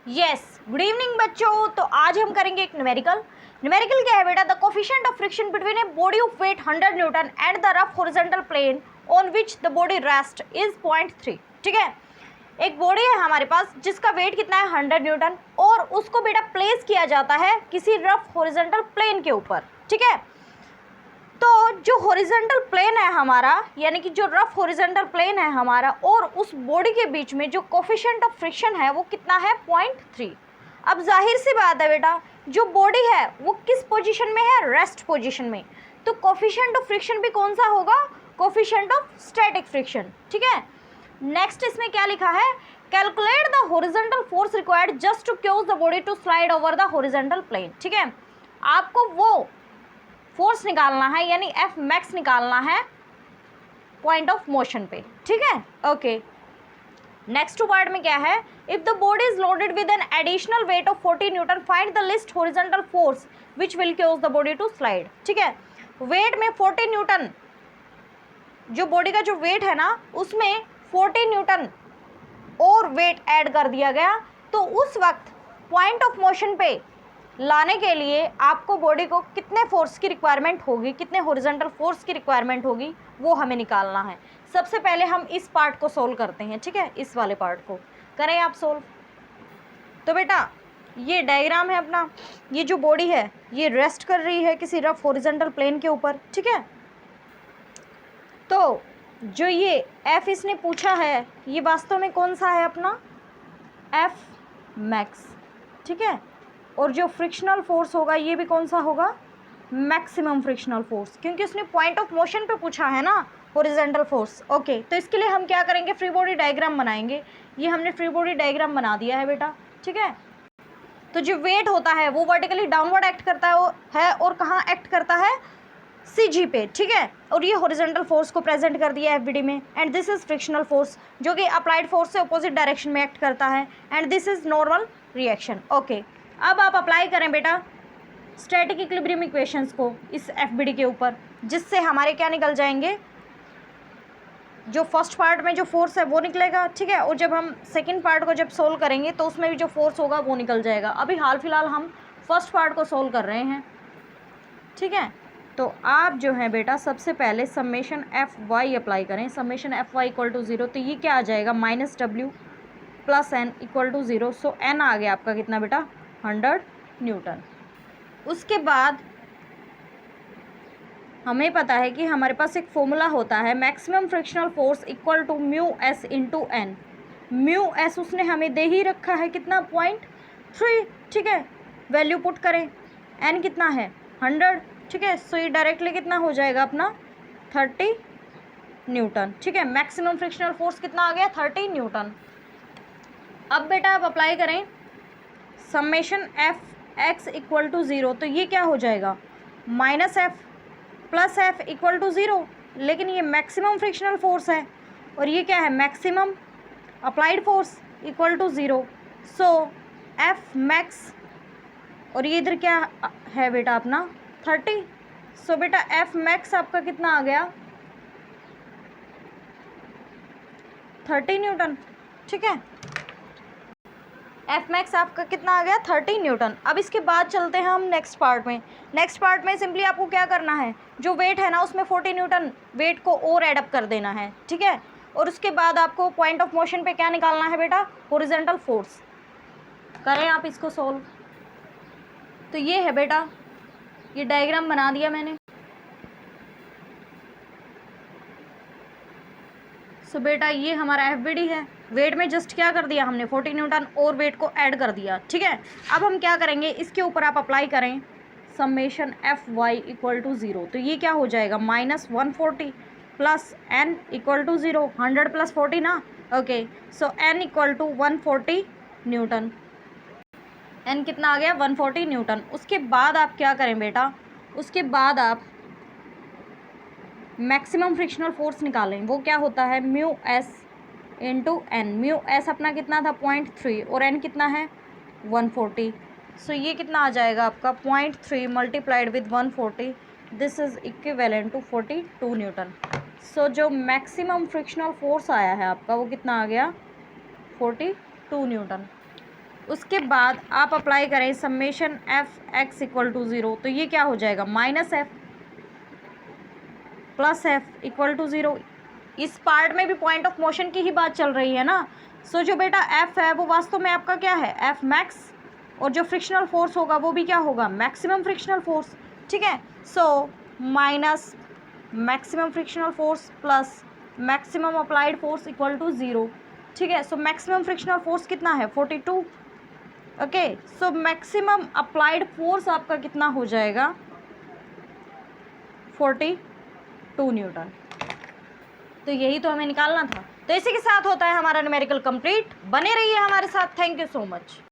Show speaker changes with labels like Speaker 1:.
Speaker 1: Yes, good evening बच्चों। तो आज हम करेंगे एक न्यूमेरिकल। न्यूमेरिकल क्या है बेटा? The coefficient of friction between a body of weight 100 newton and the rough horizontal plane on which the body rest is 0.3। ठीक है, एक बॉडी है हमारे पास जिसका वेट कितना है 100 न्यूटन और उसको बेटा प्लेस किया जाता है किसी रफ हॉरिजॉन्टल प्लेन के ऊपर। ठीक है, तो जो हॉरिजॉन्टल प्लेन है हमारा, यानी कि जो रफ हॉरिजॉन्टल प्लेन है हमारा और उस बॉडी के बीच में जो कोफिशिएंट ऑफ फ्रिक्शन है वो कितना है 0.3। अब जाहिर सी बात है बेटा, जो बॉडी है वो किस पोजीशन में है? रेस्ट पोजीशन में। तो कोफिशिएंट ऑफ फ्रिक्शन भी कौन सा होगा? Coefficient of static friction. ठीक है, नेक्स्ट इसमें क्या लिखा है? Calculate the horizontal force required just to cause the body to slide over the horizontal plane. ठीक है, आपको वो फोर्स निकालना है, यानी एफ मैक्स निकालना है पॉइंट ऑफ मोशन पे। ठीक है, ओके। नेक्स्ट पार्ट में क्या है? If the body is loaded with an additional weight of 40 newton find the least horizontal force which will cause the body to slide. ठीक है, वेट में 40 न्यूटन, जो बॉडी का जो वेट है ना उसमें 40 न्यूटन और वेट ऐड कर दिया गया, तो उस वक्त पॉइंट ऑफ मोशन पे लाने के लिए आपको बॉडी को कितने फोर्स की रिक्वायरमेंट होगी, कितने हॉरिजॉन्टल फोर्स की रिक्वायरमेंट होगी, वो हमें निकालना है। सबसे पहले हम इस पार्ट को सोल्व करते हैं। ठीक है, इस वाले पार्ट को करें आप सोल्व। तो बेटा ये डायग्राम है अपना, ये जो बॉडी है ये रेस्ट कर रही है किसी रफ हॉरिजॉन्टल प्लेन के ऊपर। ठीक है, तो जो ये एफ इसने पूछा है ये वास्तव में कौन सा है? अपना एफ मैक्स। ठीक है, और जो फ्रिक्शनल फोर्स होगा ये भी कौन सा होगा? मैक्सिमम फ्रिक्शनल फोर्स, क्योंकि उसने पॉइंट ऑफ मोशन पे पूछा है ना हॉरिजॉन्टल फोर्स। ओके, तो इसके लिए हम क्या करेंगे? फ्री बॉडी डायग्राम बनाएंगे। ये हमने फ्री बॉडी डायग्राम बना दिया है बेटा। ठीक है, तो जो वेट होता है वो वर्टिकली डाउनवर्ड एक्ट करता है और कहाँ एक्ट करता है? CG पे। ठीक है, और ये हॉरिजॉन्टल फोर्स को प्रेजेंट कर दिया है FBD में। And this is frictional force जो कि अप्लाइड फोर्स से अपोजिट डायरेक्शन में एक्ट करता है। And this is normal reaction. Okay, अब आप अप्लाई करें बेटा स्टैटिक इक्विलिब्रियम इक्वेशंस को इस FBD के ऊपर, जिससे हमारे क्या निकल जाएंगे? जो फर्स्ट पार्ट में जो फोर्स है वो निकलेगा। ठीक है, और जब हम सेकंड पार्ट को जब सोल्व करेंगे तो उसमें भी जो फोर्स होगा वो निकल जाएगा। अभी हाल फिलहाल हम फर्स्ट पार्ट को सोल्व कर रहे हैं। ठीक है, तो आप जो है बेटा सबसे पहले समेशन FY अप्लाई करें। समेशन FY इक्वल टू 0, तो ये क्या आ जाएगा? -W + N equal to 0। So N आ गया आपका कितना बेटा? 100 न्यूटन। उसके बाद हमें पता है कि हमारे पास एक फॉर्मूला होता है maximum frictional force equal to μS × N। μS उसने हमें दे ही रखा है कितना? 0.3। ठीक है, वैल्यू पुट करें। N कितना है? 100। ठीक है, सो ये डायरेक्टली कितना हो जाएगा अपना? 30 न्यूटन। ठीक है, मैक्सिमम फ्रिक्शनल फोर्स कितना आ गया? 30 न्यूटन। अब बेटा आप अप्लाई करें समेशन Fx इक्वल टू 0, तो ये क्या हो जाएगा? -F + F equal to 0। लेकिन ये मैक्सिमम फ्रिक्शनल फोर्स है और ये क्या है? Maximum applied force equal to 0। So F max, और ये इधर क्या है बेटा? अपना 30। सो बेटा F मैक्स आपका कितना आ गया? 30 न्यूटन। ठीक है, F मैक्स आपका कितना आ गया? 30 न्यूटन। अब इसके बाद चलते हैं हम नेक्स्ट पार्ट में। नेक्स्ट पार्ट में सिंपली आपको क्या करना है? जो वेट है ना उसमें 40 न्यूटन वेट को और एडअप कर देना है। ठीक है, और उसके बाद आपको पॉइंट ऑफ मोशन पे क्या निकालना है बेटा? Horizontal force. करें आप इसको सोल्व। तो ये है बेटा, ये डायग्राम बना दिया मैंने। सो बेटा ये हमारा FBD है। वेट में जस्ट क्या कर दिया हमने? 40 न्यूटन और वेट को ऐड कर दिया। ठीक है, अब हम क्या करेंगे? इसके ऊपर आप अप्लाई करें समेशन FY इक्वल टू 0, तो ये क्या हो जाएगा? -140 + N इक्वल टू 0। 100 + 40 ना। Okay, so N equal to 140 newton. N कितना आ गया? 140 न्यूटन। उसके बाद आप क्या करें बेटा? उसके बाद आप मैक्सिमम फ्रिक्शनल फोर्स निकालें। वो क्या होता है? μS × N। μS अपना कितना था? 0.3 और N कितना है? 140। सो ये कितना आ जाएगा आपका? 0.3 multiplied with 140, this is equivalent to 42 newton. So जो मैक्सिमम फ्रिक्शनल फोर्स आया है आपका वो कितना आ गया? 42 न्यूटन। उसके बाद आप अप्लाई करें summation f x equal to 0, तो ये क्या हो जाएगा minus f plus f equal to 0। इस पार्ट में भी पॉइंट ऑफ मोशन की ही बात चल रही है ना। सो जो बेटा एफ है वो वास्तव में आपका क्या है एफ मैक्स, और जो फ्रिक्शनल फोर्स होगा वो भी क्या होगा मैक्सिमम फ्रिक्शनल फोर्स, ठीक है। So minus maximum frictional force plus maximum applied force equal to 0, ठीक है। सो मैक्सिमम फ्रिक्शनल फोर्स कितना है 42, okay. So maximum applied force आपका कितना हो जाएगा 42 न्यूटन। तो यही तो हमें निकालना था। तो इसी के साथ होता है हमारा न्यूमेरिकल कंप्लीट। बने रहिए हमारे साथ। Thank you so much.